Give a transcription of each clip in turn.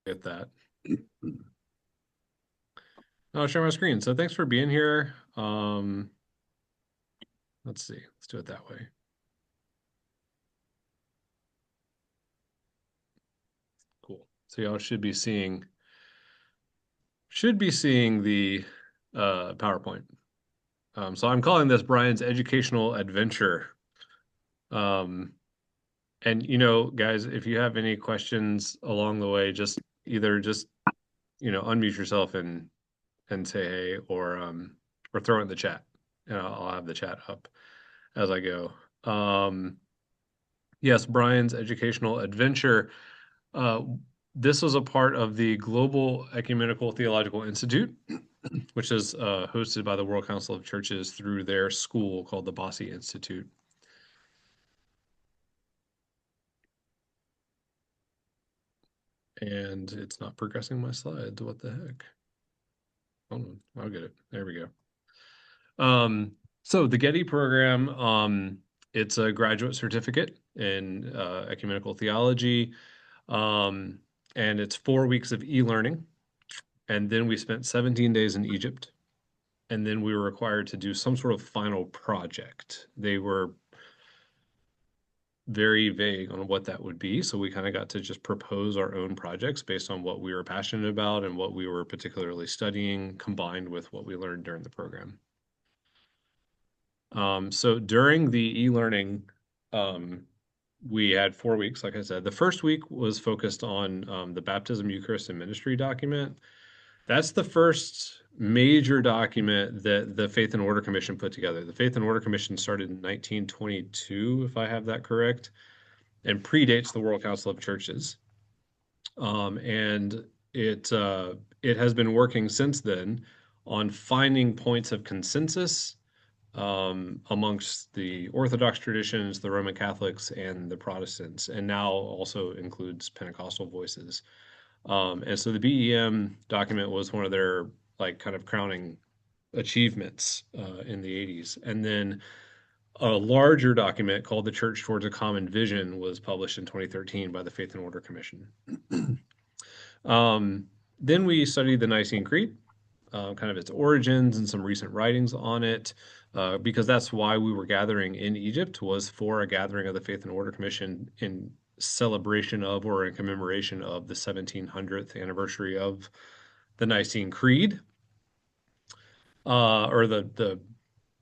Get that. I'll share my screen. So thanks for being here. Let's see. Let's do it that way. Cool. So y'all should be seeing the PowerPoint. So I'm calling this Brian's educational adventure. Um, and guys, if you have any questions along the way, just unmute yourself and say hey, or throw it in the chat, and I'll have the chat up as I go. Um, yes, Brian's educational adventure. Uh, this was a part of the Global Ecumenical Theological Institute, which is hosted by the World Council of Churches through their school called the Bossi Institute. And it's not progressing my slides. What the heck? Hold on, I'll get it. There we go. So the GETI program, it's a graduate certificate in ecumenical theology, um, and it's 4 weeks of e-learning. And then we spent 17 days in Egypt, and then we were required to do some sort of final project. They were very vague on what that would be, so we kind of got to just propose our own projects based on what we were passionate about and what we were particularly studying, combined with what we learned during the program. So during the e-learning, um, we had 4 weeks, like I said. The first week was focused on the Baptism, Eucharist, and Ministry document. That's the first major document that the Faith and Order Commission put together. The Faith and Order Commission started in 1922, if I have that correct, and predates the World Council of Churches. And it has been working since then on finding points of consensus amongst the Orthodox traditions, the Roman Catholics, and the Protestants, and now also includes Pentecostal voices. And so the BEM document was one of their like kind of crowning achievements in the 80s. And then a larger document called The Church Towards a Common Vision was published in 2013 by the Faith and Order Commission. um, then we studied the Nicene Creed, kind of its origins and some recent writings on it, because that's why we were gathering in Egypt, was for a gathering of the Faith and Order Commission in celebration of or in commemoration of the 1700th anniversary of the Nicene Creed, or the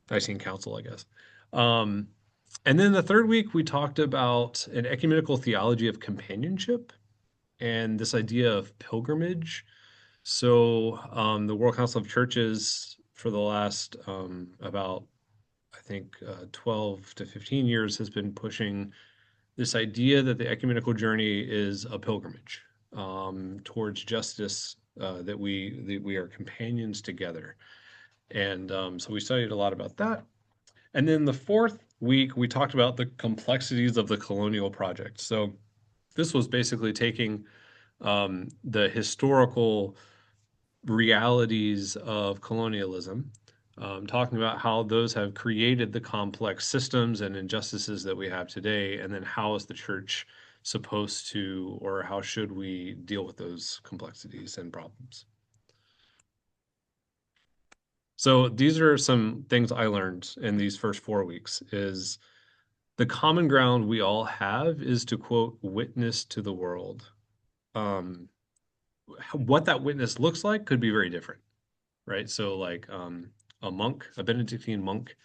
Nicene Council, I guess. Um, and then the third week, we talked about an ecumenical theology of companionship and this idea of pilgrimage. So the World Council of Churches for the last about, I think, 12 to 15 years has been pushing this idea that the ecumenical journey is a pilgrimage towards justice, that we are companions together. And so we studied a lot about that. And then the fourth week, we talked about the complexities of the colonial project. So this was basically taking the historical realities of colonialism, talking about how those have created the complex systems and injustices that we have today, and then how is the church supposed to, or how should we deal with those complexities and problems. So these are some things I learned in these first 4 weeks is the common ground we all have is to quote, witness to the world. Um, what that witness looks like could be very different, right? So like a monk, a Benedictine monk,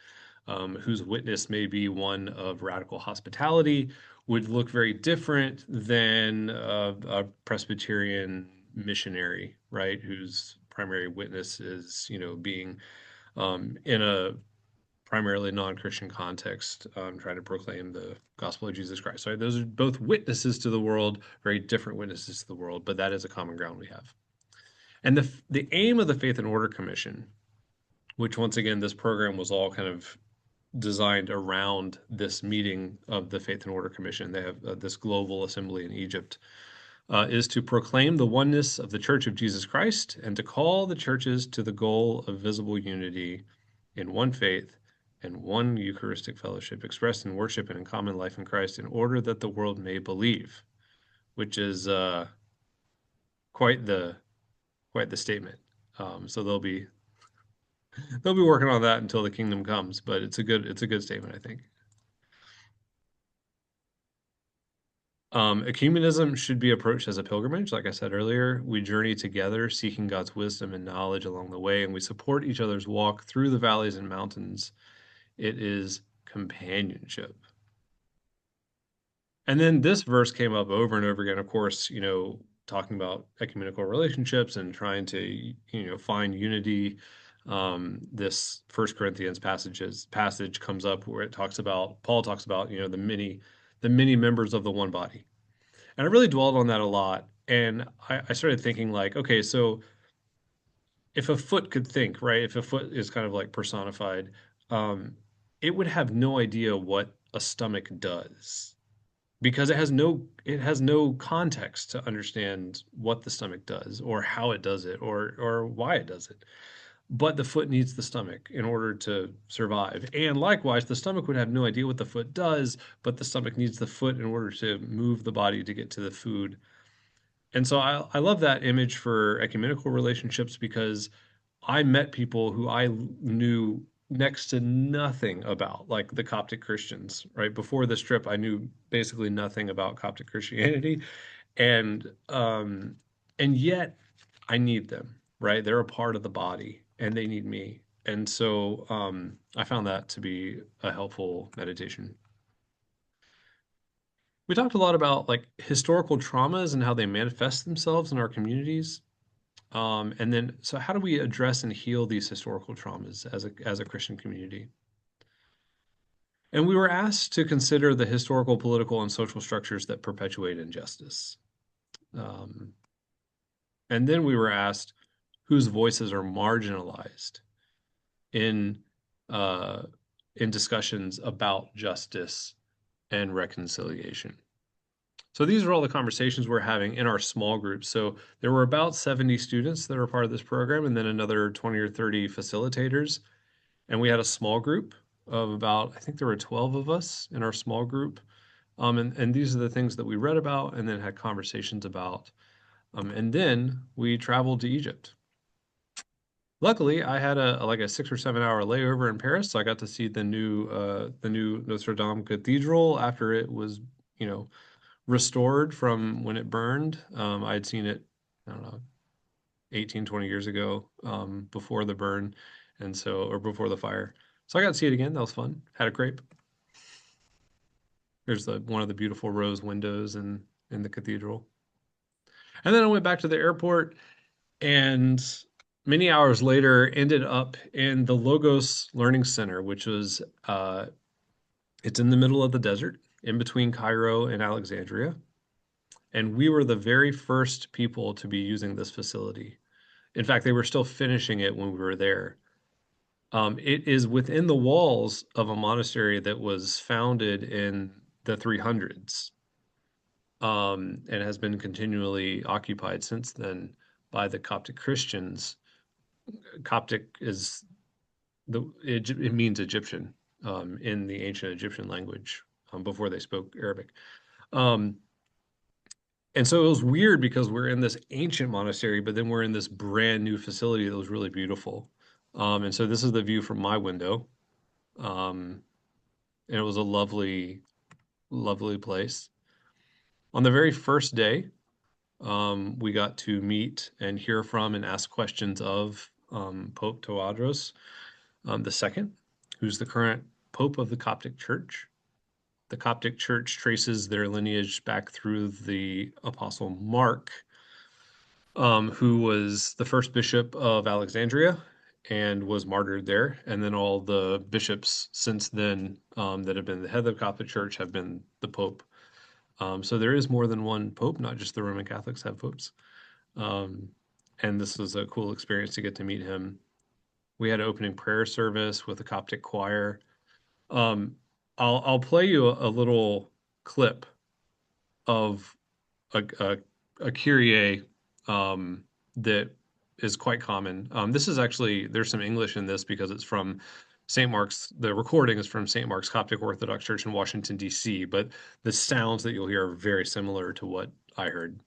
whose witness may be one of radical hospitality, would look very different than a Presbyterian missionary, right? Whose primary witness is, being in a primarily non-Christian context, trying to proclaim the gospel of Jesus Christ. Right? Those are both witnesses to the world, very different witnesses to the world, but that is a common ground we have. And the aim of the Faith and Order Commission, which once again, this program was all kind of designed around this meeting of the Faith and Order Commission. They have this global assembly in Egypt, is to proclaim the oneness of the Church of Jesus Christ and to call the churches to the goal of visible unity in one faith and one Eucharistic fellowship expressed in worship and in common life in Christ in order that the world may believe, which is quite the quite the statement. So they'll be working on that until the kingdom comes, but it's a good statement, I think. Ecumenism should be approached as a pilgrimage. Like I said earlier, we journey together, seeking God's wisdom and knowledge along the way, and we support each other's walk through the valleys and mountains. It is companionship. And then this verse came up over and over again, of course, talking about ecumenical relationships and trying to, find unity. This First Corinthians passage comes up where Paul talks about, the many members of the one body. And I really dwelled on that a lot. And I started thinking like, okay, so if a foot could think, right? If a foot is kind of like personified, um, it would have no idea what a stomach does because it has no context to understand what the stomach does or how it does it or why it does it. But the foot needs the stomach in order to survive. And likewise, the stomach would have no idea what the foot does, but the stomach needs the foot in order to move the body to get to the food. And so I love that image for ecumenical relationships because I met people who I knew next to nothing about, like the Coptic Christians, right? Before this trip, I knew basically nothing about Coptic Christianity, and um, and yet I need them, right? They're a part of the body, and they need me, and so I found that to be a helpful meditation. We talked a lot about like historical traumas and how they manifest themselves in our communities. And then, so how do we address and heal these historical traumas as a Christian community? And we were asked to consider the historical, political, and social structures that perpetuate injustice. Um, and then we were asked whose voices are marginalized in uh, in discussions about justice and reconciliation. So these are all the conversations we're having in our small groups. So there were about 70 students that are part of this program, and then another 20 or 30 facilitators. And we had a small group of about, I think there were 12 of us in our small group. And these are the things that we read about and then had conversations about. And then we traveled to Egypt. Luckily, I had like a 6 or 7 hour layover in Paris, so I got to see the new Notre Dame Cathedral after it was, you know, restored from when it burned. I had seen it, I don't know, 18, 20 years ago, before the burn, or before the fire. So I got to see it again. That was fun. Had a crepe. There's one of the beautiful rose windows in the cathedral. And then I went back to the airport and many hours later ended up in the Logos Learning Center, which was it's in the middle of the desert in between Cairo and Alexandria. And we were the very first people to be using this facility. In fact, they were still finishing it when we were there. It is within the walls of a monastery that was founded in the 300s, and has been continually occupied since then by the Coptic Christians. Coptic is it means Egyptian, in the ancient Egyptian language, before they spoke Arabic. Um, And so it was weird because we're in this ancient monastery, but then we're in this brand new facility that was really beautiful. And so this is the view from my window. Um, and it was a lovely, lovely place. On the very first day, we got to meet and hear from and ask questions of Pope Tawadros the second, who's the current Pope of the Coptic Church. The Coptic Church traces their lineage back through the Apostle Mark, who was the first bishop of Alexandria and was martyred there. And then all the bishops since then, that have been the head of the Catholic Church have been the Pope. So there is more than one Pope, not just the Roman Catholics have popes. Um, and this was a cool experience to get to meet him. We had an opening prayer service with a Coptic choir. Um, I'll play you a little clip of a, a Kyrie, that is quite common. This is actually, there's some English in this because it's from St. Mark's. The recording is from St. Mark's Coptic Orthodox Church in Washington, D.C., but the sounds that you'll hear are very similar to what I heard.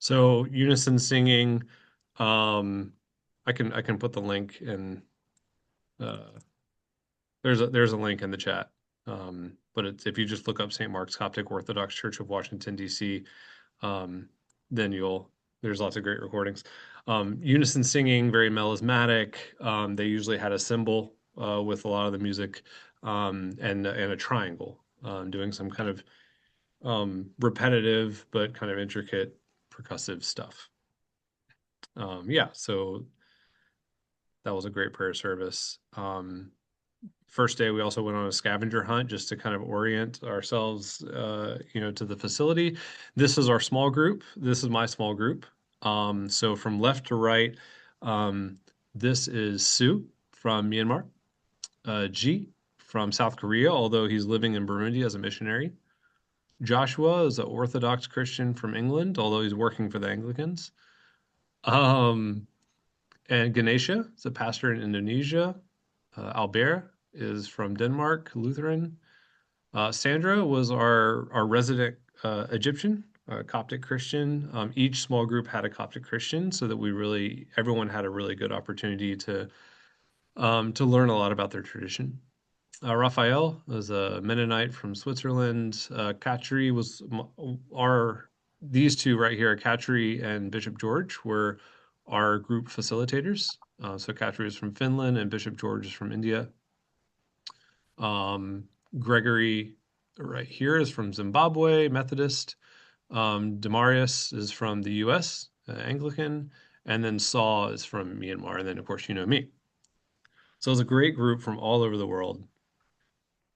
So unison singing, um, I can put the link in. Uh, there's a link in the chat. But it's if you just look up St. Mark's Coptic Orthodox Church of Washington, D.C., um, then there's lots of great recordings. Unison singing, very melismatic. They usually had a cymbal with a lot of the music, and a triangle, doing some kind of repetitive but kind of intricate percussive stuff. Yeah, so that was a great prayer service. First day, we also went on a scavenger hunt just to kind of orient ourselves, to the facility. This is our small group. This is my small group. So from left to right, um, this is Sue from Myanmar, G from South Korea, although he's living in Burundi as a missionary. Joshua is an Orthodox Christian from England, although he's working for the Anglicans. Um, and Ganesha is a pastor in Indonesia. Albert is from Denmark, Lutheran. Sandra was our resident Egyptian, Coptic Christian. Each small group had a Coptic Christian, so that everyone had a really good opportunity to learn a lot about their tradition. Raphael was a Mennonite from Switzerland. Katri was these two right here, Katri and Bishop George, were our group facilitators. So Katri is from Finland and Bishop George is from India. Gregory right here is from Zimbabwe, Methodist. Demarius is from the US, Anglican. And then Saul is from Myanmar. And then, of course, you know me. So it's a great group from all over the world.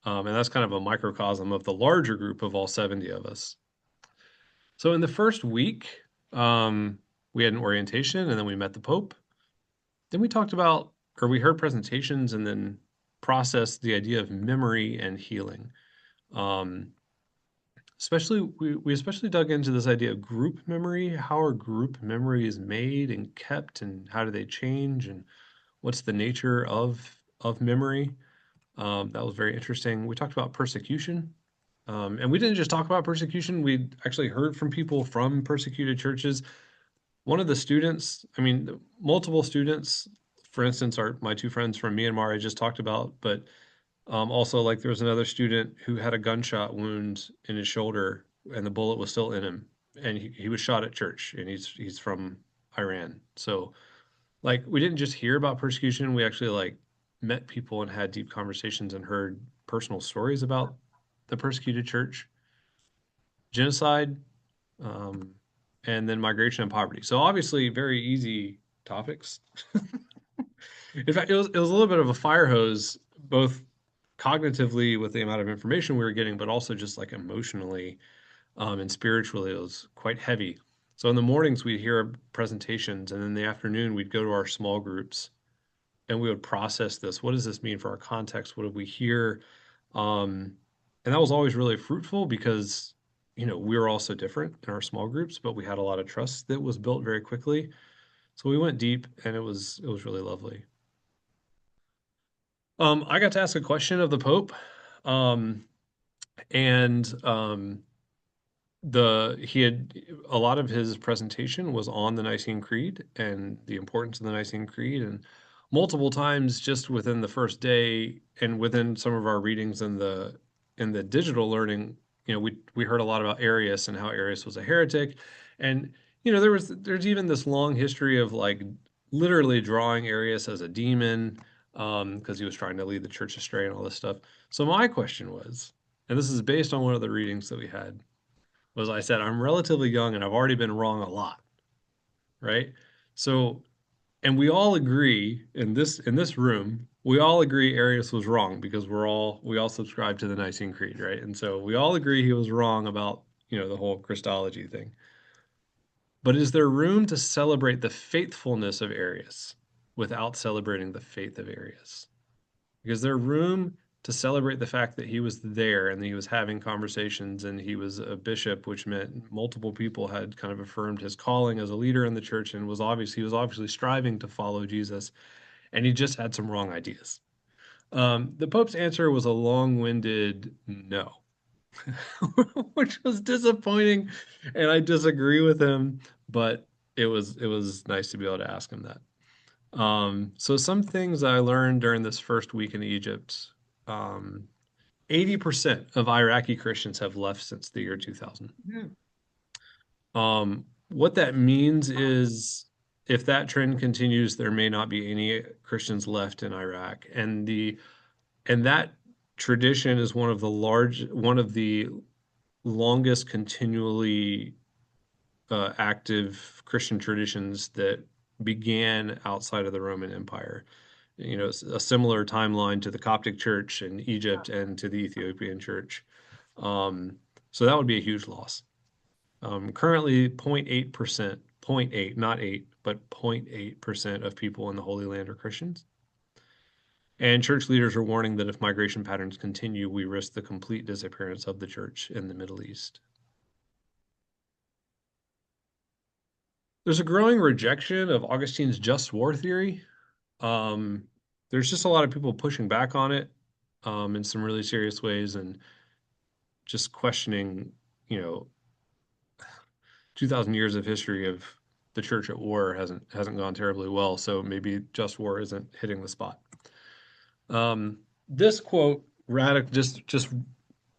And that's kind of a microcosm of the larger group of all 70 of us. So in the first week, we had an orientation and then we met the Pope. Then we heard presentations and then processed the idea of memory and healing. We especially dug into this idea of group memory, how our group memory is made and kept, and how do they change, and what's the nature of memory. That was very interesting. We talked about persecution, and we didn't just talk about persecution. We actually heard from people from persecuted churches. One of the students, I mean, multiple students, for instance, are my two friends from Myanmar I just talked about, but also, like there was another student who had a gunshot wound in his shoulder, and the bullet was still in him, and he was shot at church, and he's from Iran. So, like, we didn't just hear about persecution; we actually like met people and had deep conversations and heard personal stories about the persecuted church, genocide, um, and then migration and poverty. So, obviously, very easy topics. In fact, it was a little bit of a fire hose, both cognitively with the amount of information we were getting, but also just like emotionally, and spiritually, it was quite heavy. So in the mornings we'd hear presentations, and in the afternoon we'd go to our small groups and we would process this. What does this mean for our context? What did we hear? And that was always really fruitful because we were all so different in our small groups, but we had a lot of trust that was built very quickly. So we went deep, and it was really lovely. I got to ask a question of the Pope, um, and he had a lot of his presentation was on the Nicene Creed and the importance of the Nicene Creed, and multiple times just within the first day and within some of our readings in the digital learning, we heard a lot about Arius and how Arius was a heretic, and there's even this long history of like literally drawing Arius as a demon, because he was trying to lead the church astray and all this stuff. So my question was, and this is based on one of the readings that we had, was I said, I'm relatively young and I've already been wrong a lot, right? So, and we all agree in this room we all agree Arius was wrong because we all subscribe to the Nicene Creed, right? And so we all agree he was wrong about, the whole Christology thing. But is there room to celebrate the faithfulness of Arius without celebrating the faith of Arius? Because there room to celebrate the fact that he was there and that he was having conversations and he was a bishop, which meant multiple people had kind of affirmed his calling as a leader in the church and he was obviously striving to follow Jesus, and he just had some wrong ideas. The Pope's answer was a long-winded no, which was disappointing, and I disagree with him, but it was nice to be able to ask him that. So some things I learned during this first week in Egypt. Um, 80% of Iraqi Christians have left since the year 2000. Hmm. What that means is if that trend continues, there may not be any Christians left in Iraq. And that tradition is one of the longest continually active Christian traditions that began outside of the Roman Empire. A similar timeline to the Coptic Church in Egypt and to the Ethiopian Church. Um, so that would be a huge loss. Currently, 0.8%, zero point 0.8, not 8, but 0.8% of people in the Holy Land are Christians. And church leaders are warning that if migration patterns continue, we risk the complete disappearance of the church in the Middle East. There's a growing rejection of Augustine's just war theory. Um, there's just a lot of people pushing back on it in some really serious ways and just questioning, you know, 2,000 years of history of the church at war hasn't gone terribly well. So maybe just war isn't hitting the spot. This quote radic just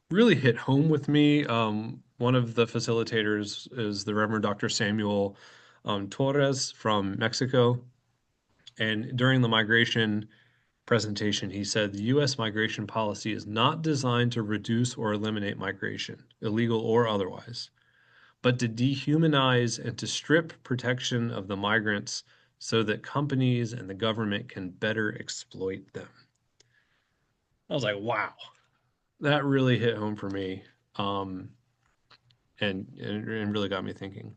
really hit home with me. One of the facilitators is the Reverend Dr. Samuel Torres from Mexico. And during the migration presentation, he said the U.S. migration policy is not designed to reduce or eliminate migration, illegal or otherwise, but to dehumanize and to strip protection of the migrants so that companies and the government can better exploit them. I was like, wow, that really hit home for me, um, and really got me thinking.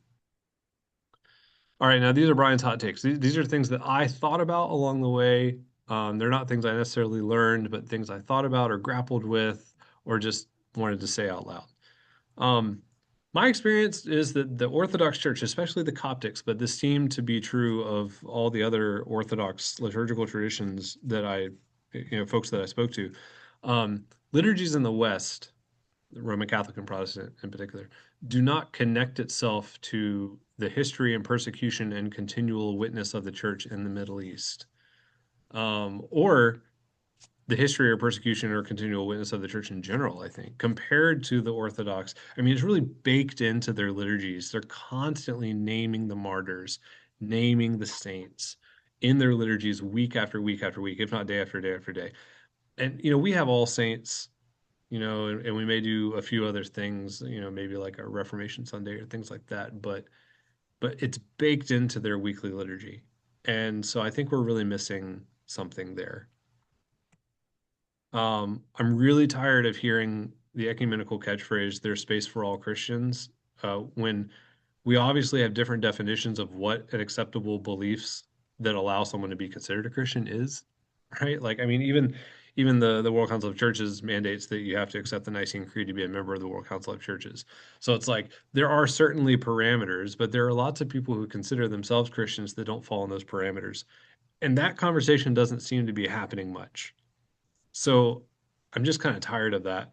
All right, now these are Brian's hot takes. These are things that I thought about along the way. They're not things I necessarily learned, but things I thought about or grappled with or just wanted to say out loud. Um, my experience is that the Orthodox Church, especially the Coptics, but this seemed to be true of all the other Orthodox liturgical traditions folks that I spoke to. Liturgies in the West, Roman Catholic and Protestant in particular, do not connect itself to the history and persecution and continual witness of the church in the Middle East, or the history or persecution or continual witness of the church in general, I think, compared to the Orthodox. I mean, it's really baked into their liturgies. They're constantly naming the martyrs, naming the saints in their liturgies week after week after week, if not day after day after day. And, we have All Saints, and we may do a few other things, maybe like a Reformation Sunday or things like that, but it's baked into their weekly liturgy. And so I think we're really missing something there. I'm really tired of hearing the ecumenical catchphrase, there's space for all Christians, when we obviously have different definitions of what an acceptable beliefs that allow someone to be considered a Christian is, right? Like, I mean, even the World Council of Churches mandates that you have to accept the Nicene Creed to be a member of the World Council of Churches. So it's like there are certainly parameters, but there are lots of people who consider themselves Christians that don't fall in those parameters. And that conversation doesn't seem to be happening much. So I'm just kind of tired of that.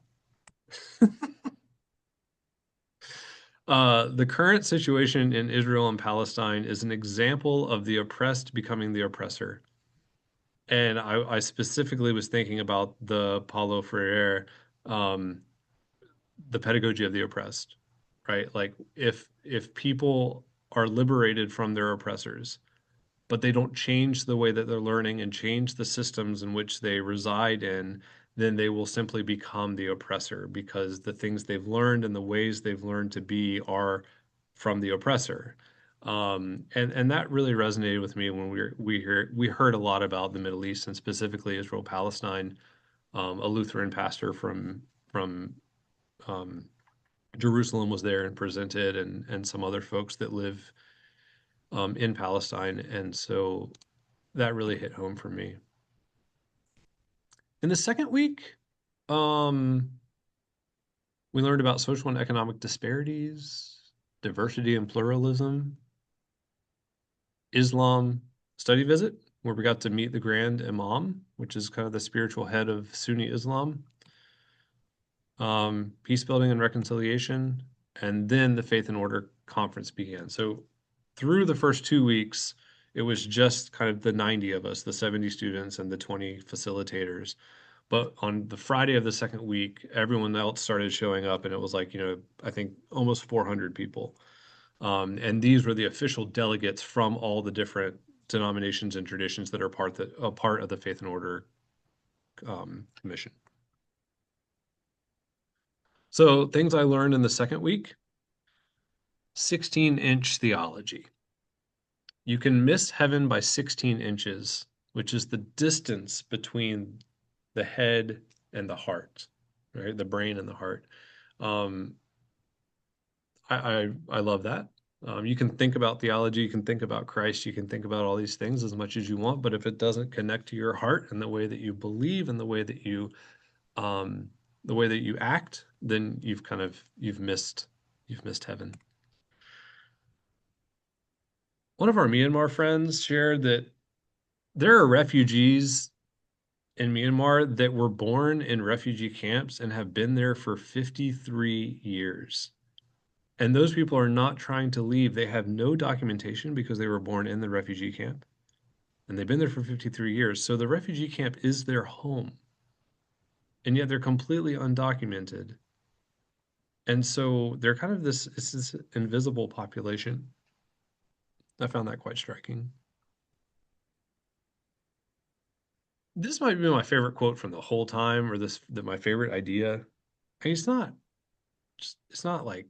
The current situation in Israel and Palestine is an example of the oppressed becoming the oppressor. And I specifically was thinking about the Paulo Freire, um, the pedagogy of the oppressed, right? Like if people are liberated from their oppressors, but they don't change the way that they're learning and change the systems in which they reside in, then they will simply become the oppressor because the things they've learned and the ways they've learned to be are from the oppressor. And that really resonated with me when we heard a lot about the Middle East and specifically Israel Palestine. A Lutheran pastor from um, Jerusalem was there and presented, and some other folks that live in Palestine, and so that really hit home for me. In the second week, um, we learned about social and economic disparities, diversity and pluralism, Islam study visit, where we got to meet the Grand Imam, which is kind of the spiritual head of Sunni Islam, peace building and reconciliation, and then the Faith and Order conference began. So through the first 2 weeks, it was just kind of the 90 of us, the 70 students and the 20 facilitators. But on the Friday of the second week, everyone else started showing up, and it was like, I think almost 400 people. And these were the official delegates from all the different denominations and traditions that are a part of the Faith and Order Commission. So things I learned in the second week: 16-inch theology. You can miss heaven by 16 inches, which is the distance between the head and the heart, right? The brain and the heart. Um, I love that. You can think about theology, you can think about Christ, you can think about all these things as much as you want, but if it doesn't connect to your heart and the way that you believe and um, the way that you act, then you've missed heaven. One of our Myanmar friends shared that there are refugees in Myanmar that were born in refugee camps and have been there for 53 years. And those people are not trying to leave. They have no documentation because they were born in the refugee camp and they've been there for 53 years. So the refugee camp is their home. And yet they're completely undocumented. And so they're kind of it's this invisible population. I found that quite striking. This might be my favorite quote from the whole time, or my favorite idea. And it's not like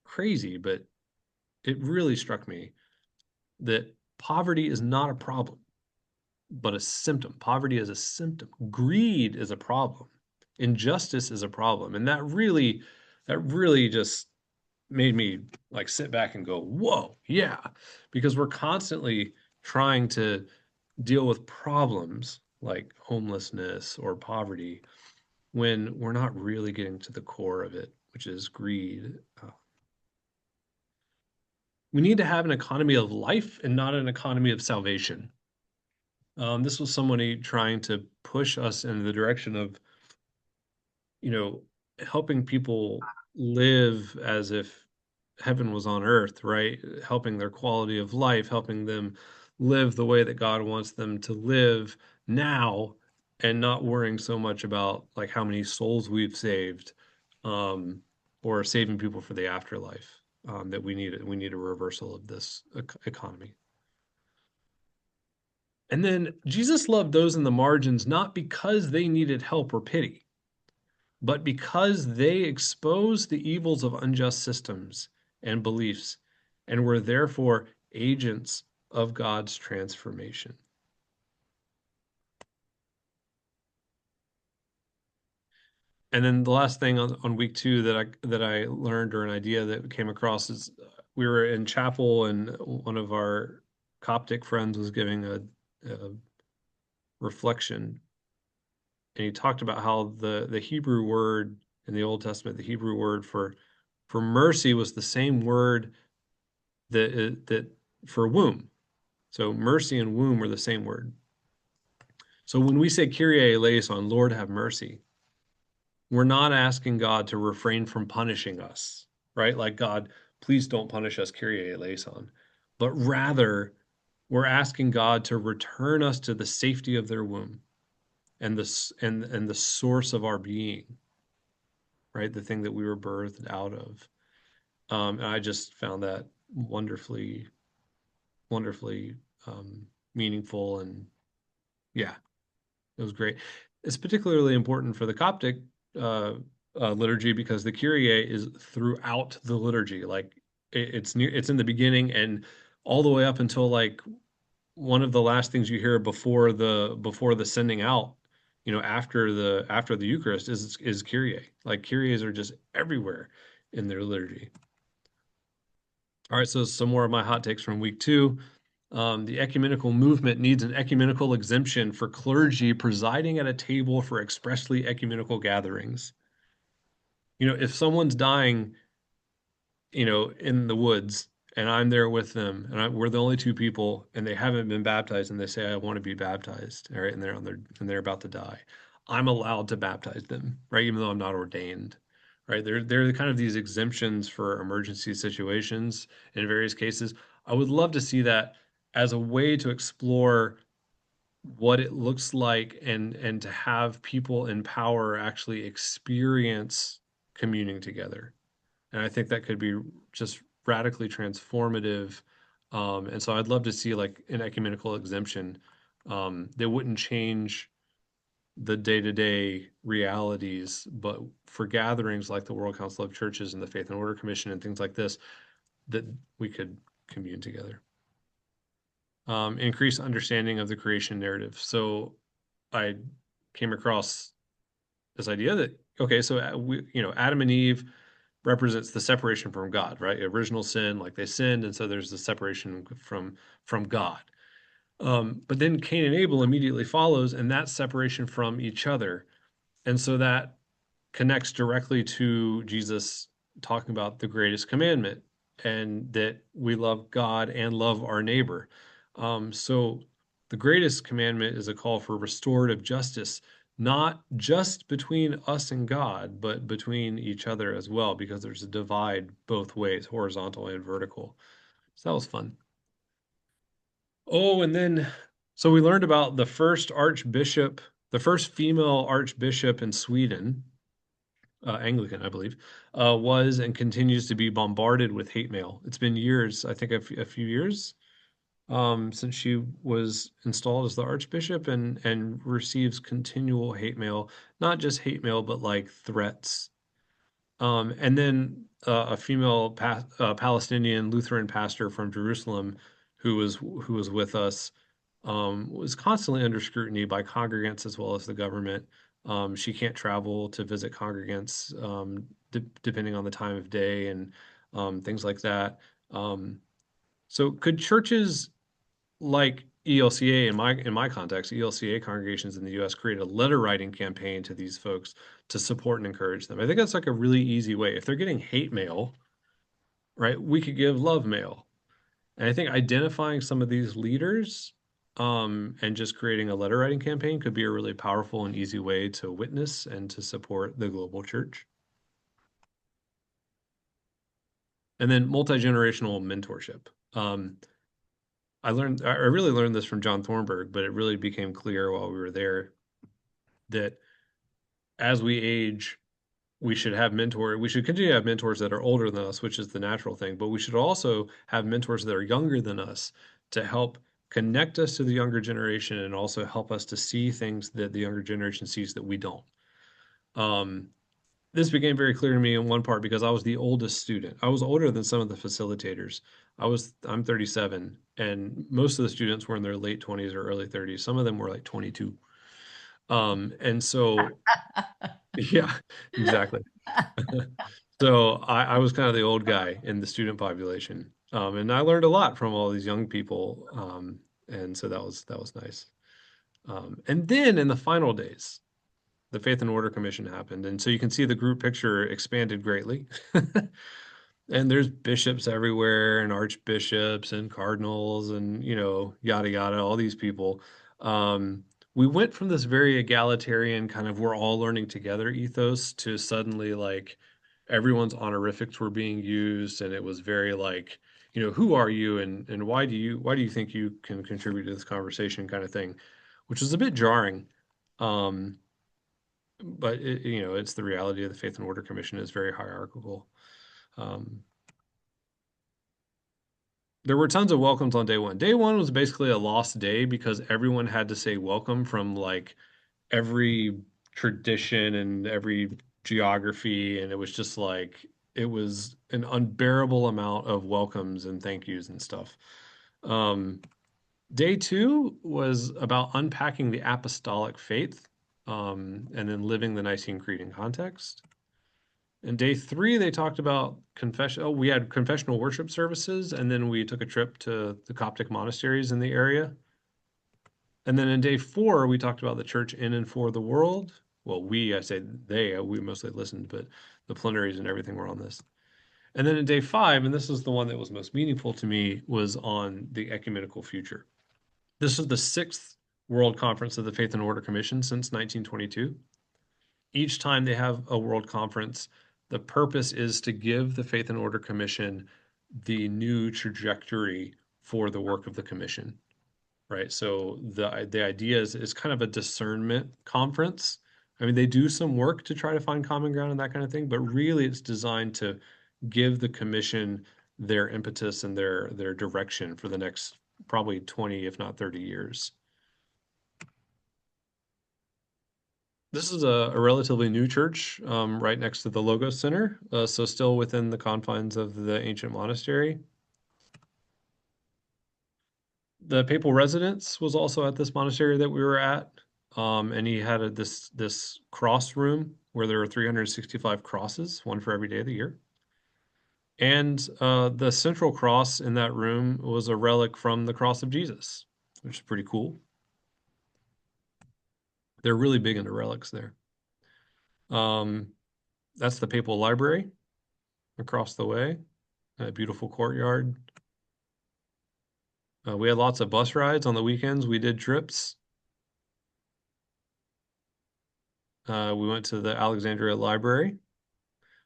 crazy, but it really struck me that poverty is not a problem, but a symptom. Poverty is a symptom. Greed is a problem. Injustice is a problem. And that really just made me like sit back and go, whoa, yeah. Because we're constantly trying to deal with problems like homelessness or poverty when we're not really getting to the core of it, which is greed. We need to have an economy of life and not an economy of salvation. This was somebody trying to push us in the direction of, you know, helping people live as if heaven was on earth, right? Helping their quality of life, helping them live the way that God wants them to live now, and not worrying so much about like how many souls we've saved, um, or saving people for the afterlife. That we need a reversal of this economy. And then Jesus loved those in the margins not because they needed help or pity, but because they exposed the evils of unjust systems and beliefs and were therefore agents of God's transformation. And then the last thing on week two that I learned, or an idea that came across, is we were in chapel and one of our Coptic friends was giving a reflection, and he talked about how the Hebrew word in the Old Testament, the Hebrew word for mercy was the same word that for womb. So mercy and womb were the same word. So when we say Kyrie eleison, Lord have mercy, we're not asking God to refrain from punishing us, right? Like, God, please don't punish us, Kyrie eleison. But rather, we're asking God to return us to the safety of their womb and the source of our being, right? The thing that we were birthed out of. And I just found that wonderfully, wonderfully meaningful, and yeah, it was great. It's particularly important for the Coptic uh, liturgy because the Kyrie is throughout the liturgy. Like it's in the beginning and all the way up until like one of the last things you hear before the sending out, after the Eucharist is Kyrie. Like Kyries are just everywhere in their liturgy. All right, so some more of my hot takes from week two. The ecumenical movement needs an ecumenical exemption for clergy presiding at a table for expressly ecumenical gatherings. If someone's dying, in the woods and I'm there with them and we're the only two people and they haven't been baptized and they say, I want to be baptized, all right, and they're about to die. I'm allowed to baptize them, right? Even though I'm not ordained, right? They're kind of these exemptions for emergency situations in various cases. I would love to see that as a way to explore what it looks like and to have people in power actually experience communing together. And I think that could be just radically transformative. And so I'd love to see like an ecumenical exemption that wouldn't change the day-to-day realities, but for gatherings like the World Council of Churches and the Faith and Order Commission and things like this, that we could commune together. Increase understanding of the creation narrative. So I came across this idea that, okay, so Adam and Eve represents the separation from God, right? Original sin, like they sinned, and so there's the separation from God. But then Cain and Abel immediately follows, and that's separation from each other. And so that connects directly to Jesus talking about the greatest commandment and that we love God and love our neighbor. So the greatest commandment is a call for restorative justice, not just between us and God, but between each other as well, because there's a divide both ways, horizontal and vertical. So that was fun. Oh, and then so we learned about the first female archbishop in Sweden, Anglican, I believe, was and continues to be bombarded with hate mail. It's been years, I think a few years, since she was installed as the archbishop and receives continual hate mail, not just hate mail, but like threats. And then a female Palestinian Lutheran pastor from Jerusalem who was with us was constantly under scrutiny by congregants as well as the government. She can't travel to visit congregants depending on the time of day and things like that. So could churches like ELCA in my context, ELCA congregations in the US create a letter writing campaign to these folks to support and encourage them? I think that's like a really easy way. If they're getting hate mail, right, we could give love mail. And I think identifying some of these leaders and just creating a letter writing campaign could be a really powerful and easy way to witness and to support the global church. And then multi-generational mentorship. I really learned this from John Thornburg, but it really became clear while we were there that as we age, we should continue to have mentors that are older than us, which is the natural thing, but we should also have mentors that are younger than us to help connect us to the younger generation and also help us to see things that the younger generation sees that we don't. Um, this became very clear to me in one part because I was the oldest student. I was older than some of the facilitators. I'm 37, and most of the students were in their late 20s or early 30s. Some of them were like 22. And so, yeah, exactly. So I was kind of the old guy in the student population, and I learned a lot from all these young people, and so that was nice. And then in the final days, the Faith and Order Commission happened, and so you can see the group picture expanded greatly. And there's bishops everywhere, and archbishops, and cardinals, and yada yada, all these people. We went from this very egalitarian kind of we're all learning together ethos to suddenly like everyone's honorifics were being used, and it was very like, who are you and why do you think you can contribute to this conversation kind of thing, which was a bit jarring. Um, but it's the reality of the Faith and Order Commission is very hierarchical. Um, There were tons of welcomes on day one. Day one was basically a lost day because everyone had to say welcome from like every tradition and every geography, and it was just like it was an unbearable amount of welcomes and thank yous and stuff. Um, Day two was about unpacking the apostolic faith, and then living the Nicene Creed in context. And day three, they talked about confession. Oh, we had confessional worship services, and then we took a trip to the Coptic monasteries in the area. And then in day four, we talked about the church in and for the world. Well, I say they, we mostly listened, but the plenaries and everything were on this. And then in day five, and this is the one that was most meaningful to me, was on the ecumenical future. This is the sixth World Conference of the Faith and Order Commission since 1922. Each time they have a world conference, the purpose is to give the Faith and Order Commission the new trajectory for the work of the commission, right? So the idea is kind of a discernment conference. I mean, they do some work to try to find common ground and that kind of thing, but really it's designed to give the commission their impetus and their direction for the next probably 20, if not 30 years. This is a relatively new church, right next to the Logos Center, so still within the confines of the ancient monastery. The papal residence was also at this monastery that we were at, and he had this cross room where there were 365 crosses, one for every day of the year. And the central cross in that room was a relic from the cross of Jesus, which is pretty cool. They're really big into relics there. Um, that's the papal library across the way, a beautiful courtyard. We had lots of bus rides on the weekends. We did trips. We went to the Alexandria Library,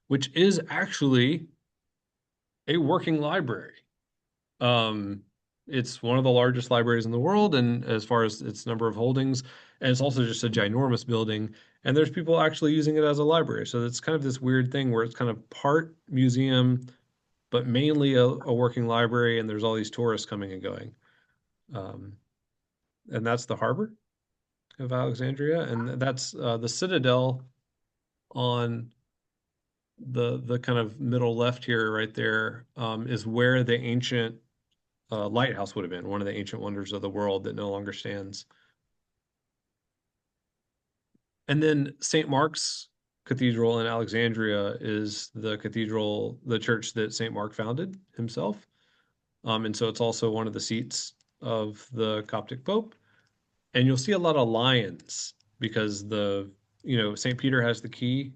which is actually a working library. Um, it's one of the largest libraries in the world, and as far as its number of holdings, and it's also just a ginormous building. And there's people actually using it as a library. So it's kind of this weird thing where it's kind of part museum, but mainly a working library, and there's all these tourists coming and going. Um, and that's the harbor of Alexandria, and that's the Citadel on the kind of middle left here, right there, is where the ancient lighthouse would have been, one of the ancient wonders of the world that no longer stands. And then St. Mark's Cathedral in Alexandria is the cathedral, the church that St. Mark founded himself. And so it's also one of the seats of the Coptic Pope. And you'll see a lot of lions because St. Peter has the key.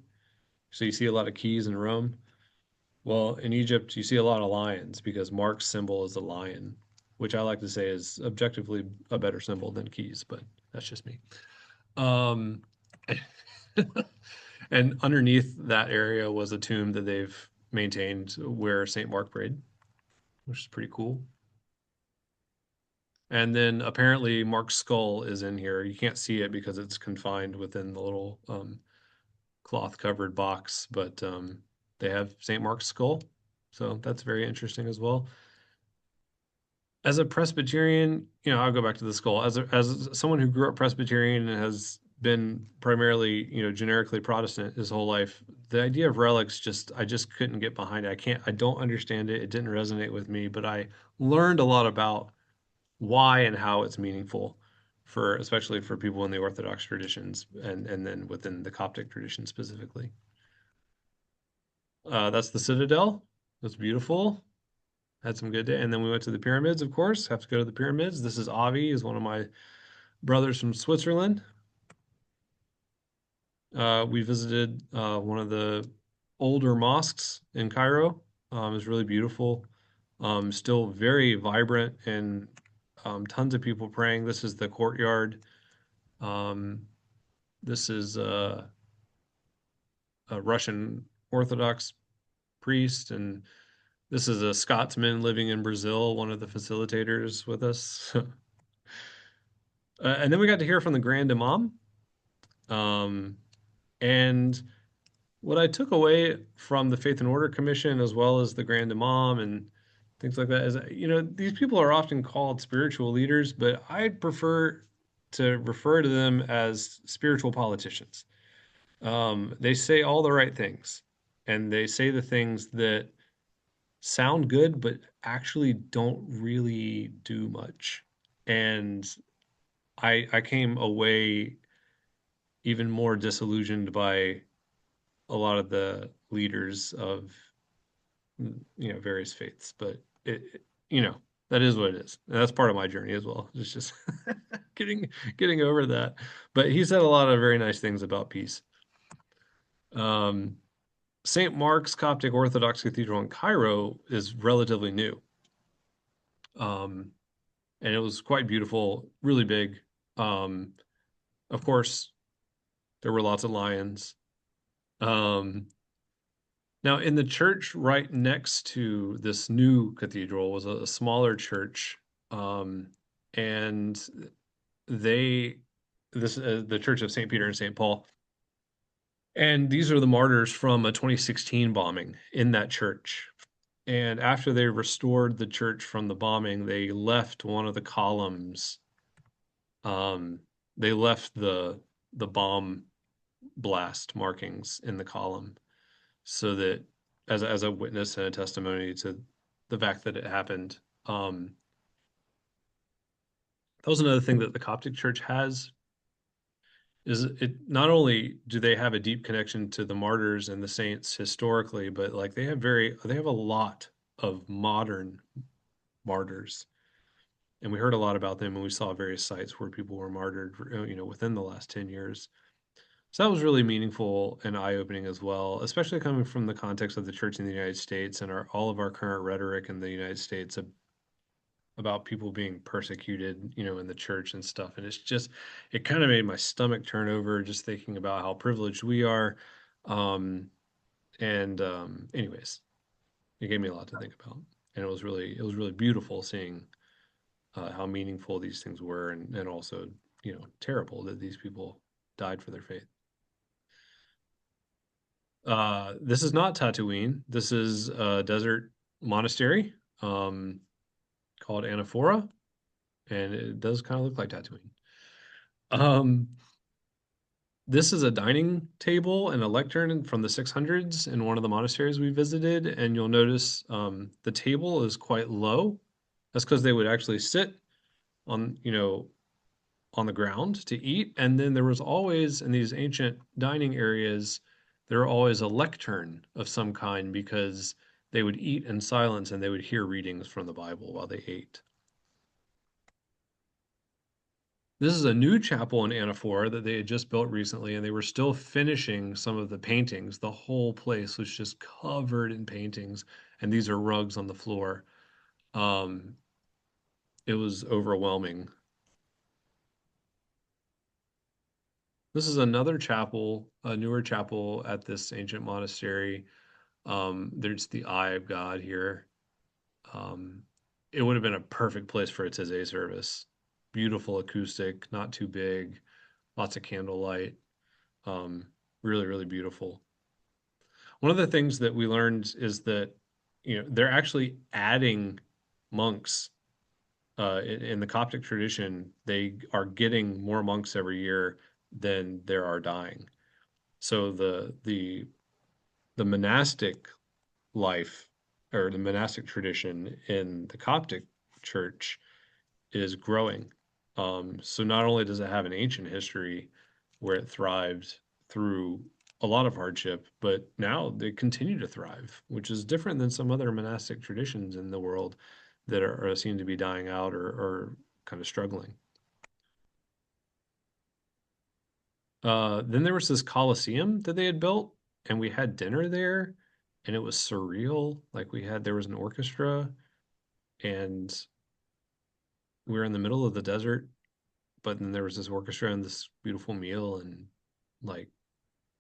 So you see a lot of keys in Rome. Well, in Egypt, you see a lot of lions because Mark's symbol is a lion, which I like to say is objectively a better symbol than keys, but that's just me. Um, and underneath that area was a tomb that they've maintained where St. Mark prayed, which is pretty cool. And then apparently Mark's skull is in here. You can't see it because it's confined within the little cloth covered box, but they have St. Mark's skull. So that's very interesting as well. As a Presbyterian, I'll go back to the skull. As someone who grew up Presbyterian and has been primarily, generically Protestant his whole life, the idea of relics I just couldn't get behind it. I don't understand it. It didn't resonate with me, but I learned a lot about why and how it's meaningful especially for people in the Orthodox traditions and then within the Coptic tradition specifically. That's the Citadel. It's beautiful. Had some good day. And then we went to the pyramids, of course. Have to go to the pyramids. This is Avi, is one of my brothers from Switzerland. We visited one of the older mosques in Cairo. It was really beautiful. Still very vibrant and tons of people praying. This is the courtyard. Um, this is a Russian Orthodox priest, and this is a Scotsman living in Brazil, one of the facilitators with us. And then we got to hear from the Grand Imam. Um, and what I took away from the Faith and Order Commission, as well as the Grand Imam and things like that, is, these people are often called spiritual leaders, but I prefer to refer to them as spiritual politicians. They say all the right things. and they say the things that sound good, but actually don't really do much. And I came away even more disillusioned by a lot of the leaders of various faiths. But you know, that is what it is. And that's part of my journey as well. It's just getting getting over that. But he said a lot of very nice things about peace. Um, St. Mark's Coptic Orthodox Cathedral in Cairo is relatively new. Um, and it was quite beautiful, really big. Um, of course, there were lots of lions. Um, Now, in the church right next to this new cathedral was a smaller church, um, and they this the Church of St. Peter and St. Paul, and these are the martyrs from a 2016 bombing in that church. And after they restored the church from the bombing, they left one of the columns. Um, they left the bomb blast markings in the column so that as a witness and a testimony to the fact that it happened. That was another thing that the Coptic Church has is it not only do they have a deep connection to the martyrs and the saints historically, but like they have a lot of modern martyrs. And we heard a lot about them and we saw various sites where people were martyred, within the last 10 years. So that was really meaningful and eye-opening as well, especially coming from the context of the church in the United States and all of our current rhetoric in the United States about people being persecuted, in the church and stuff. And it kind of made my stomach turn over just thinking about how privileged we are. Um, anyways, it gave me a lot to think about, and it was really beautiful seeing how meaningful these things were, and also terrible that these people died for their faith. This is not Tatooine. This is a desert monastery called Anaphora, and it does kind of look like Tatooine. Um, this is a dining table and a lectern from the 600s in one of the monasteries we visited, and you'll notice the table is quite low. That's because they would actually sit on, on the ground to eat, and then there was always in these ancient dining areas, there were always a lectern of some kind because they would eat in silence and they would hear readings from the Bible while they ate. This is a new chapel in Anaphora that they had just built recently, and they were still finishing some of the paintings. The whole place was just covered in paintings, and these are rugs on the floor. Um, it was overwhelming. This is another chapel, a newer chapel at this ancient monastery. There's the Eye of God here. Um, it would have been a perfect place for a Taizé service. Beautiful acoustic, not too big, lots of candlelight. Um, really, really beautiful. One of the things that we learned is that, they're actually adding monks. In the Coptic tradition, they are getting more monks every year than there are dying. So the monastic life or the monastic tradition in the Coptic church is growing. So not only does it have an ancient history where it thrived through a lot of hardship, but now they continue to thrive, which is different than some other monastic traditions in the world that are seem to be dying out or kind of struggling. Then there was this Colosseum that they had built, and we had dinner there, and it was surreal. Like there was an orchestra, and we were in the middle of the desert, but then there was this orchestra and this beautiful meal, and like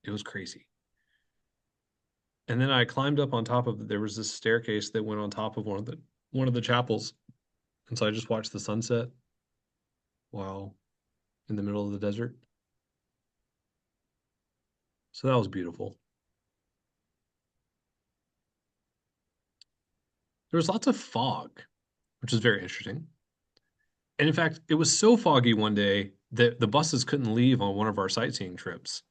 it was crazy. And then I climbed up on top of there was this staircase that went on top of one of the chapels, and so I just watched the sunset while in the middle of the desert. So that was beautiful. There was lots of fog, which is very interesting. And in fact, it was so foggy one day that the buses couldn't leave on one of our sightseeing trips.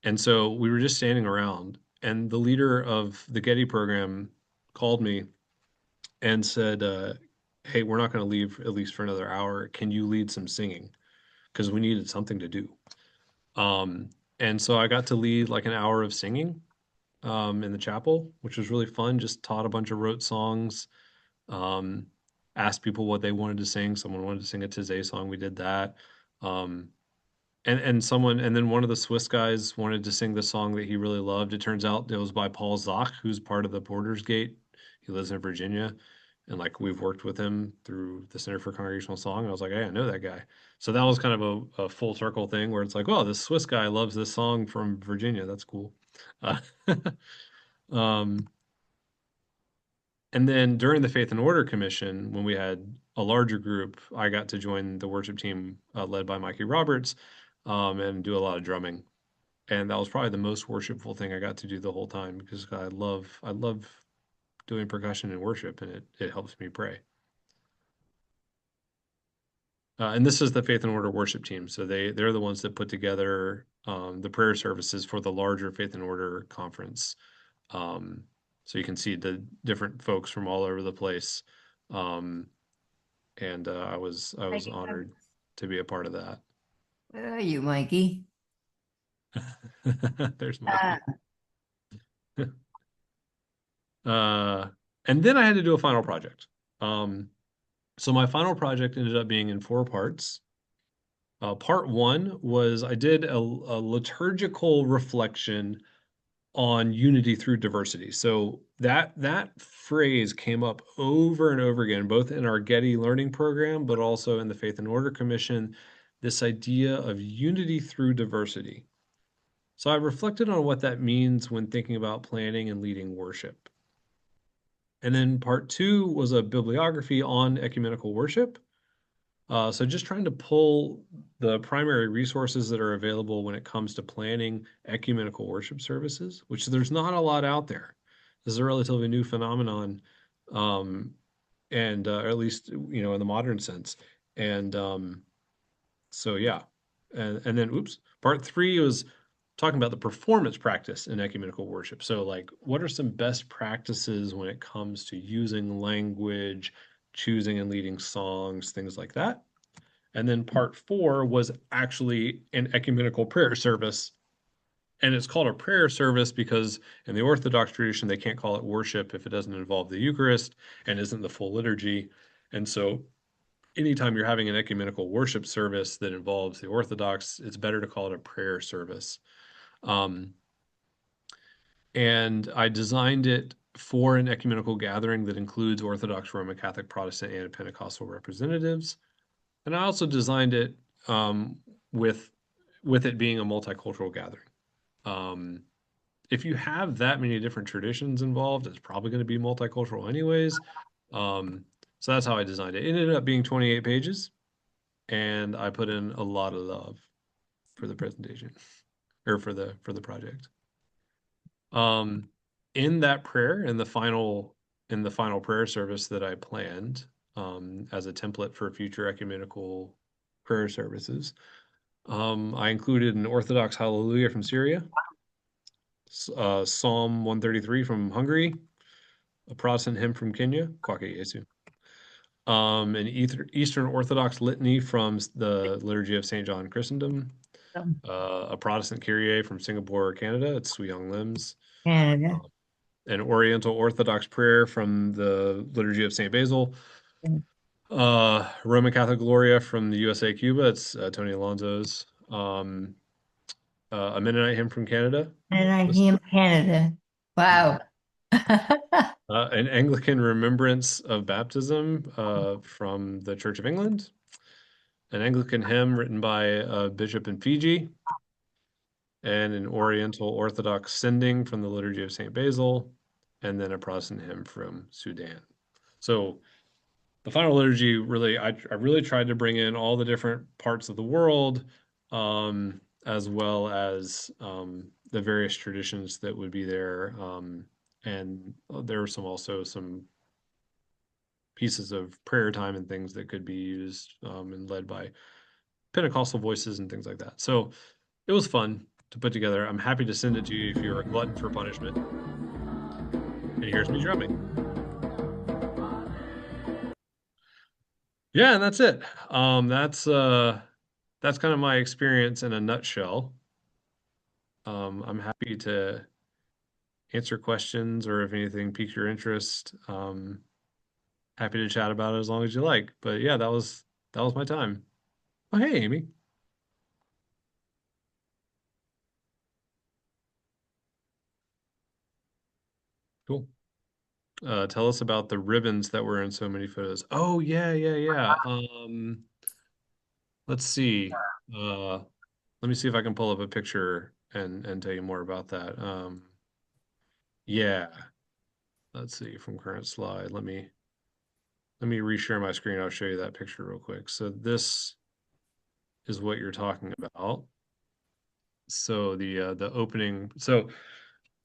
And so we were just standing around And the leader of the Getty program called me and said, "Hey, we're not going to leave at least for another hour. Can you lead some singing? Because we needed something to do." Um, and so I got to lead like an hour of singing in the chapel, which was really fun. Just taught a bunch of rote songs, um, asked people what they wanted to sing. Someone wanted to sing a Taizé song. We did that. Um, and then one of the Swiss guys wanted to sing the song that he really loved. It turns out it was by Paul Zach, who's part of the Porter's Gate. He lives in Virginia, and like we've worked with him through the Center for Congregational Song. I was like, hey, I know that guy. So that was kind of a full circle thing where it's like, well, this Swiss guy loves this song from Virginia. That's cool. Uh, um, and then during the Faith and Order Commission, when we had a larger group, I got to join the worship team led by Mikey Roberts and do a lot of drumming. And that was probably the most worshipful thing I got to do the whole time because I love doing percussion in worship, and it helps me pray. And this is the Faith and Order worship team, so they're the ones that put together the prayer services for the larger Faith and Order conference. Um, so you can see the different folks from all over the place, um, and I was Mikey, honored to be a part of that. where are you, Mikey? There's Uh, Mikey. Uh, and then I had to do a final project. Um, so my final project ended up being in four parts. Part one was I did a liturgical reflection on unity through diversity. So that phrase came up over and over again, both in our Getty learning program, but also in the Faith and Order Commission, this idea of unity through diversity. So I reflected on what that means when thinking about planning and leading worship. And then part two was a bibliography on ecumenical worship. So just trying to pull the primary resources that are available when it comes to planning ecumenical worship services, which there's not a lot out there. This is a relatively new phenomenon, um, and or at least in the modern sense. And so yeah, and then oops, part three was talking about the performance practice in ecumenical worship. So like, what are some best practices when it comes to using language, choosing and leading songs, things like that. And then part four was actually an ecumenical prayer service. And it's called a prayer service because in the Orthodox tradition, they can't call it worship if it doesn't involve the Eucharist and isn't the full liturgy. And so anytime you're having an ecumenical worship service that involves the Orthodox, it's better to call it a prayer service. Um, and I designed it for an ecumenical gathering that includes Orthodox, Roman Catholic, Protestant, and Pentecostal representatives. And I also designed it um, with with it being a multicultural gathering. Um, if you have that many different traditions involved, it's probably going to be multicultural anyways. Um, so that's how I designed it. It ended up being 28 pages, and I put in a lot of love for the presentation or for the project. Um, in that prayer, in the final prayer service that I planned as a template for future ecumenical prayer services, I included an Orthodox Hallelujah from Syria, Psalm 133 from Hungary, a Protestant hymn from Kenya, Kwake Yesu, an Eastern Orthodox litany from the Liturgy of St. John Chrysostom, a Protestant Kyrie from Singapore, Canada, it's Sweet Young Limbs, Canada. an Oriental Orthodox prayer from the Liturgy of St. Basil, Roman Catholic Gloria from the USA Cuba, it's Tony Alonso's, a Mennonite hymn from Canada. And I This, came Canada. mhm. Wow. An Anglican remembrance of baptism from the Church of England, an Anglican hymn written by a bishop in Fiji, and an Oriental Orthodox sending from the Liturgy of St. Basil, and then a Protestant hymn from Sudan. So the final liturgy really, I really tried to bring in all the different parts of the world, as well as the various traditions that would be there. And there were some pieces of prayer time and things that could be used and led by Pentecostal voices and things like that. So it was fun. to put together. I'm happy to send it to you if you're a glutton for punishment. And here's me drumming. Yeah, and that's it. That's kind of my experience in a nutshell. I'm happy to answer questions or if anything piques your interest. Happy to chat about it as long as you like. But yeah, that was my time. Oh, hey, Amy. Cool. Tell us about the ribbons that were in so many photos. Oh, yeah, yeah, yeah. Let's see. Uh, let me see if I can pull up a picture and tell you more about that. Yeah. Let's see from current slide. Let me reshare my screen. I'll show you that picture real quick. So this is what you're talking about. So the opening. So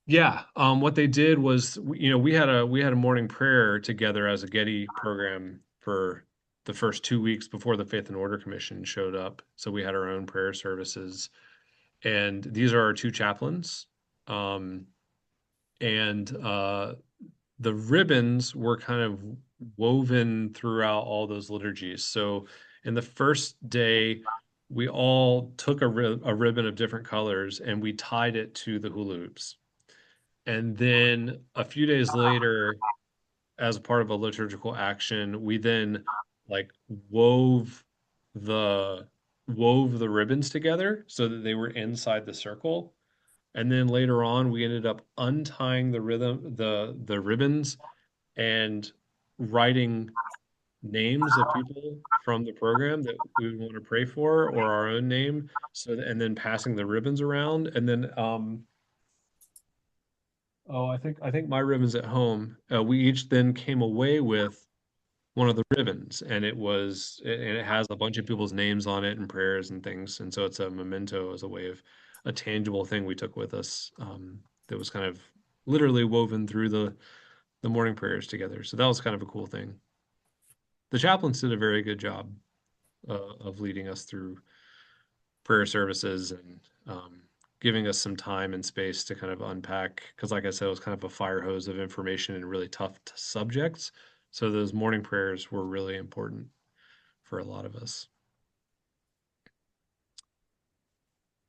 yeah, what they did was, we had a morning prayer together as a Getty program for the first 2 weeks before the Faith and Order Commission showed up. So we had our own prayer services, and these are our two chaplains. Um, and the ribbons were kind of woven throughout all those liturgies. So in the first day, we all took a ribbon of different colors and we tied it to the hula hoops. And then a few days later, as part of a liturgical action, we then like wove the wove the ribbons together so that they were inside the circle. And then later on, we ended up untying the ribbons and writing names of people from the program that we would want to pray for or our own name. And then passing the ribbons around. And then oh, I think my ribbon's at home. We each then came away with one of the ribbons, and it has a bunch of people's names on it and prayers and things, and so it's a memento as a way of a tangible thing we took with us, that was kind of literally woven through the morning prayers together. So that was kind of a cool thing. The chaplains did a very good job of leading us through prayer services and giving us some time and space to kind of unpack. Because, like I said, it was kind of a fire hose of information and really tough subjects. So those morning prayers were really important for a lot of us.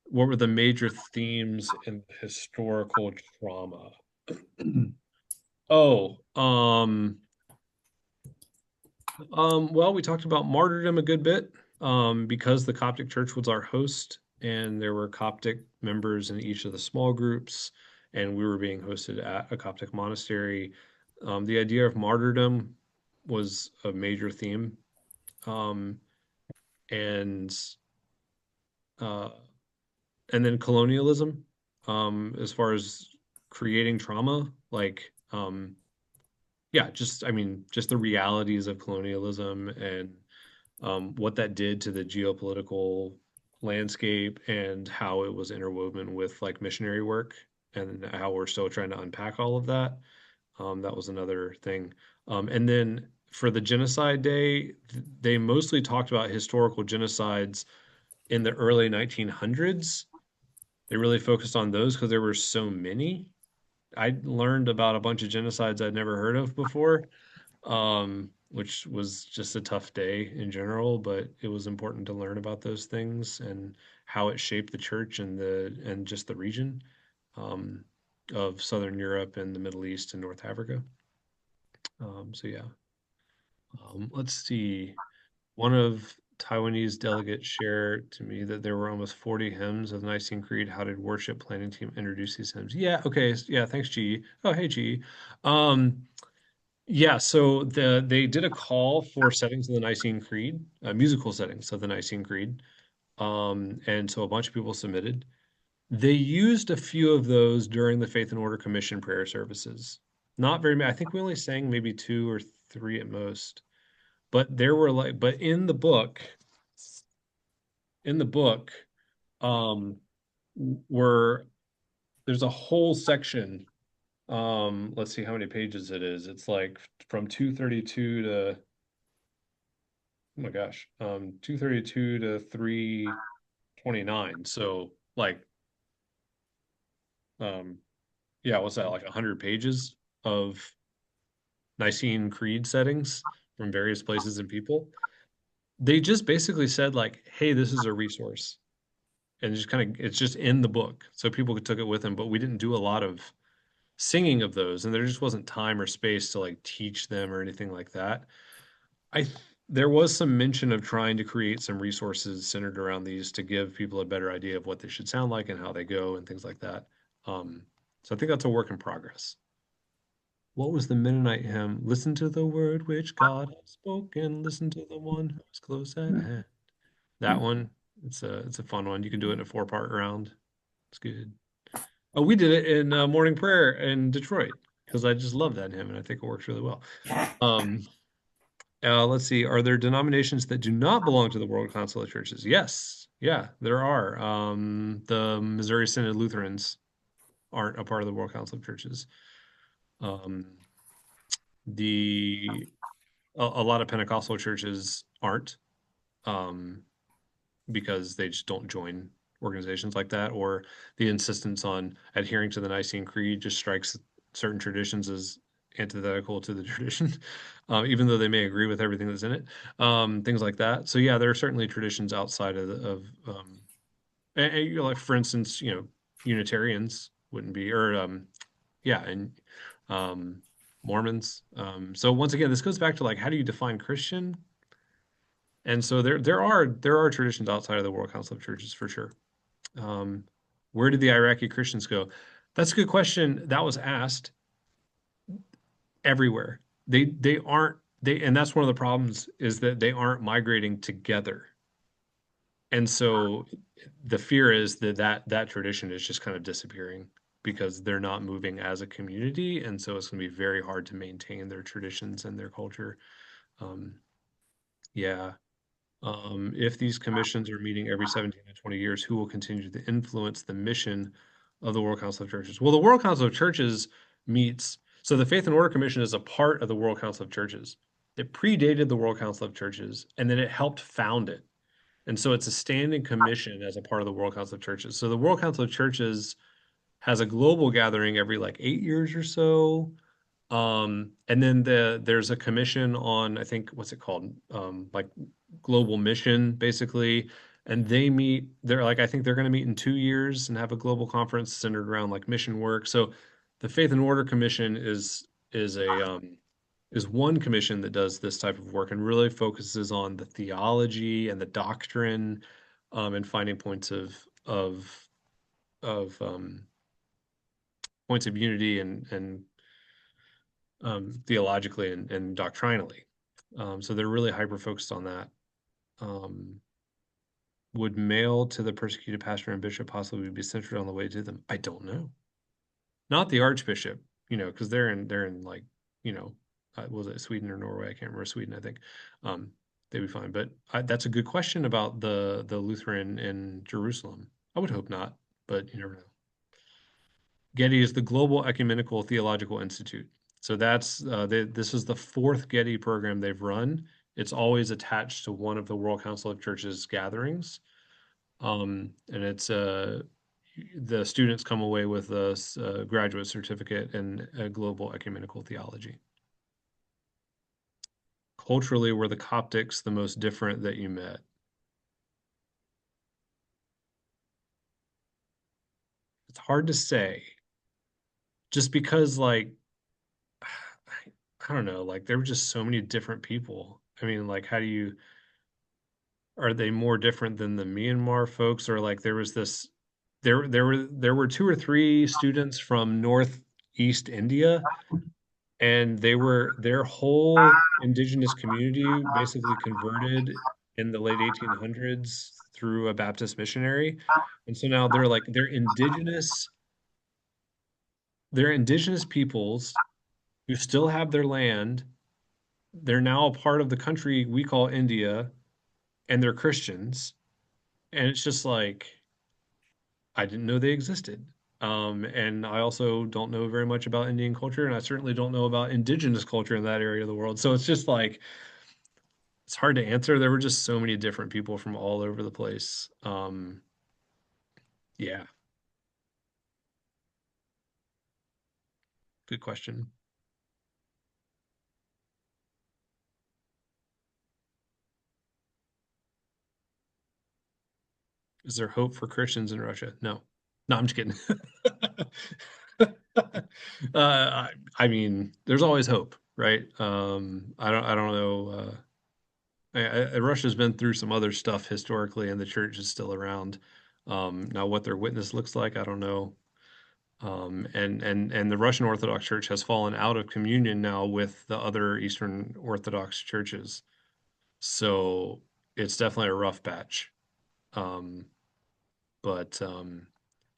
What were the major themes in historical trauma? Oh, well, we talked about martyrdom a good bit, because the Coptic Church was our host, and there were Coptic members in each of the small groups, and we were being hosted at a Coptic monastery. The idea of martyrdom was a major theme, um, and uh, and then colonialism, as far as creating trauma, like yeah, just I mean, just the realities of colonialism and what that did to the geopolitical landscape and how it was interwoven with like missionary work and how we're still trying to unpack all of that. That was another thing. And then for the Genocide Day, they mostly talked about historical genocides in the early 1900s. They really focused on those because there were so many. I learned about a bunch of genocides I'd never heard of before, which was just a tough day in general, but it was important to learn about those things and how it shaped the church and just the region, um, of Southern Europe and the Middle East and North Africa. So yeah, let's see. One of Taiwanese delegates shared to me that there were almost 40 hymns of the Nicene Creed. How did worship planning team introduce these hymns? Yeah, okay, yeah, thanks, G. Oh, hey, G. Um, Yeah, so they did a call for settings of the Nicene Creed, musical settings of the Nicene Creed, and so a bunch of people submitted. They used a few of those during the Faith and Order Commission prayer services. Not very many. I think we only sang maybe two or three at most. But there were like, but in the book, um, were there's a whole section. Let's see how many pages it is. It's like from 232 to oh my gosh, 232 to 329. So like Um, yeah, what's that, like 100 pages of Nicene Creed settings from various places and people. They just basically said like, "Hey, this is a resource," and just kind of it's just in the book, so people took it with them. But we didn't do a lot of singing of those, and there just wasn't time or space to like teach them or anything like that. There was some mention of trying to create some resources centered around these to give people a better idea of what they should sound like and how they go and things like that. Um, so I think that's a work in progress. What was the Mennonite hymn? Listen to the word which God has spoken. Listen to the one who is close at hand. That one, it's a fun one. You can do it in a four-part round. It's good. Oh, we did it in morning prayer in Detroit because I just love that hymn and I think it works really well. Um, let's see. Are there denominations that do not belong to the World Council of Churches? Yes. Yeah, there are. The Missouri Synod Lutherans aren't a part of the World Council of Churches. Um, the a lot of Pentecostal churches aren't, um, because they just don't join organizations like that, or the insistence on adhering to the Nicene Creed just strikes certain traditions as antithetical to the tradition, even though they may agree with everything that's in it, things like that. So yeah, there are certainly traditions outside and, like for instance, Unitarians wouldn't be, or yeah, and um, Mormons. So once again, this goes back to like, how do you define Christian? And so there are traditions outside of the World Council of Churches for sure. Um, where did the Iraqi Christians go? That's a good question. That was asked everywhere. They aren't they and that's one of the problems is that they aren't migrating together. And so the fear is that tradition is just kind of disappearing because they're not moving as a community, and so it's going to be very hard to maintain their traditions and their culture. Um, yeah. If these commissions are meeting every 17 to 20 years, who will continue to influence the mission of the World Council of Churches? Well, the World Council of Churches meets, so the Faith and Order Commission is a part of the World Council of Churches. It predated the World Council of Churches, and then it helped found it. And so it's a standing commission as a part of the World Council of Churches. So the World Council of Churches has a global gathering every like 8 years or so. And then there's a commission on, I think, what's it called? Like global mission, basically. And they're like, I think they're going to meet in 2 years and have a global conference centered around like mission work. So the Faith and Order Commission is one commission that does this type of work and really focuses on the theology and the doctrine, and finding of of points of unity and theologically and doctrinally. So they're really hyper focused on that. Um, would mail to the persecuted pastor and bishop possibly be censored on the way to them? I don't know. Not the archbishop, because they're in like, you know, was it Sweden or Norway? I can't remember. Sweden, I think. Um, they'd be fine. But that's a good question about the Lutheran in Jerusalem. I would hope not, but you never know. GETI is the Global Ecumenical Theological Institute. So this is the fourth GETI program they've run. It's always attached to one of the World Council of Churches gatherings. And it's the students come away with a graduate certificate in global ecumenical theology. Culturally, were the Coptics the most different that you met? It's hard to say, just because like I don't know, like there were just so many different people. I mean, like are they more different than the Myanmar folks, or like there were two or three students from Northeast India, and their whole indigenous community basically converted in the late 1800s through a Baptist missionary. And so now they're indigenous peoples who still have their land. They're now a part of the country we call India, and they're Christians. And it's just like I didn't know they existed. And I also don't know very much about Indian culture, and I certainly don't know about indigenous culture in that area of the world. So it's just like it's hard to answer. There were just so many different people from all over the place. Yeah. Good question. Is there hope for Christians in Russia? No. No, I'm just kidding. I mean, there's always hope, right? I don't know. Russia's been through some other stuff historically, and the church is still around. Now, what their witness looks like, I don't know. And the Russian Orthodox Church has fallen out of communion now with the other Eastern Orthodox churches. So it's definitely a rough patch. Um, but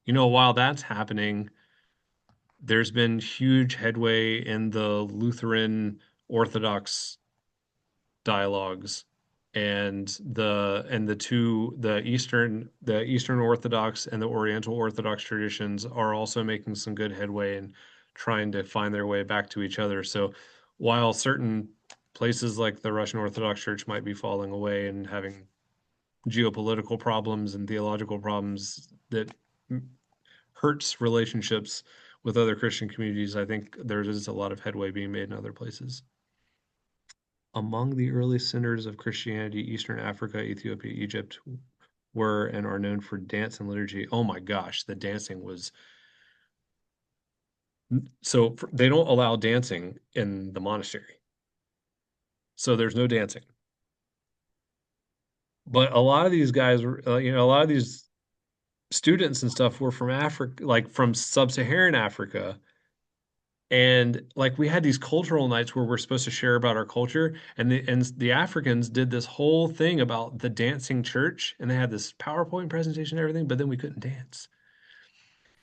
while that's happening, there's been huge headway in the Lutheran Orthodox dialogues, and the Eastern Orthodox and the Oriental Orthodox traditions are also making some good headway in trying to find their way back to each other. So while certain places like the Russian Orthodox Church might be falling away and having geopolitical problems and theological problems that hurts relationships with other Christian communities, I think there is a lot of headway being made in other places. Among the early centers of Christianity, Eastern Africa, Ethiopia, Egypt were and are known for dance and liturgy. Oh my gosh, the dancing was so they don't allow dancing in the monastery. So there's no dancing. But a lot of these guys were, a lot of these students and stuff were from Africa, like from sub-Saharan Africa. And like we had these cultural nights where we're supposed to share about our culture, and the Africans did this whole thing about the dancing church, and they had this PowerPoint presentation and everything, but then we couldn't dance.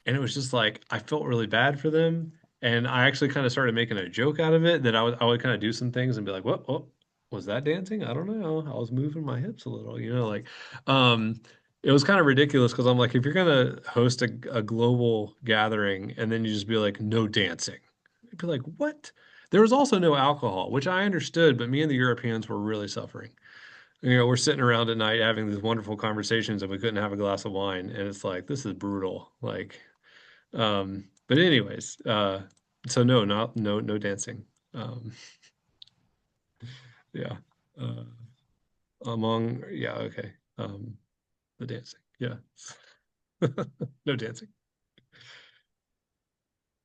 And it was just like I felt really bad for them, and I actually kind of started making a joke out of it that I would kind of do some things and be like, "What was that dancing? I don't know. I was moving my hips a little, like." Um, it was kind of ridiculous because I'm like, if you're gonna host a global gathering and then you just be like, "No dancing," I'd be like, "What?" There was also no alcohol, which I understood, but me and the Europeans were really suffering. We're sitting around at night having these wonderful conversations and we couldn't have a glass of wine, and it's like, this is brutal. Like, but anyways, so no, not no dancing. Um, yeah. Uh, yeah, okay. The dancing. Yeah. No dancing.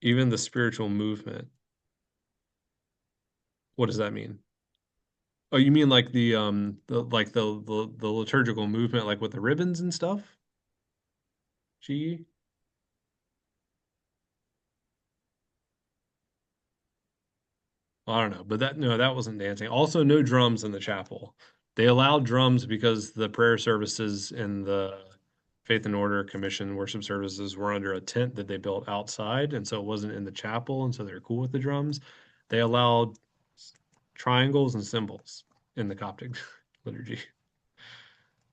Even the spiritual movement. What does that mean? Oh, you mean like the liturgical movement, like with the ribbons and stuff? GE? I don't know, but that no, that wasn't dancing. Also, no drums in the chapel. They allowed drums because the prayer services in the Faith and Order Commission worship services were under a tent that they built outside, and so it wasn't in the chapel, and so they're cool with the drums. They allowed triangles and symbols in the Coptic liturgy.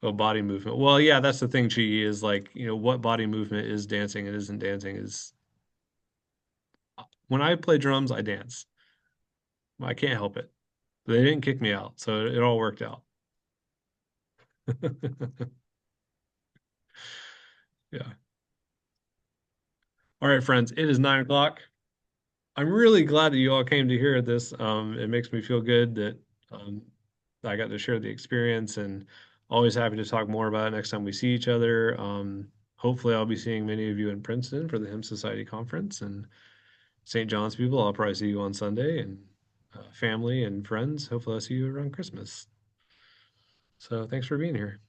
Oh, body movement. Well, yeah, that's the thing, Chi, is like, what body movement is dancing and isn't dancing is when I play drums, I dance. I can't help it. They didn't kick me out, so it all worked out. Yeah. All right, friends, it is 9 o'clock. I'm really glad that you all came to hear this. It makes me feel good that um, I got to share the experience, and always happy to talk more about it next time we see each other. Hopefully, I'll be seeing many of you in Princeton for the Hymn Society conference, and St. John's people, I'll probably see you on Sunday, and family and friends, hopefully, I'll see you around Christmas. So, thanks for being here.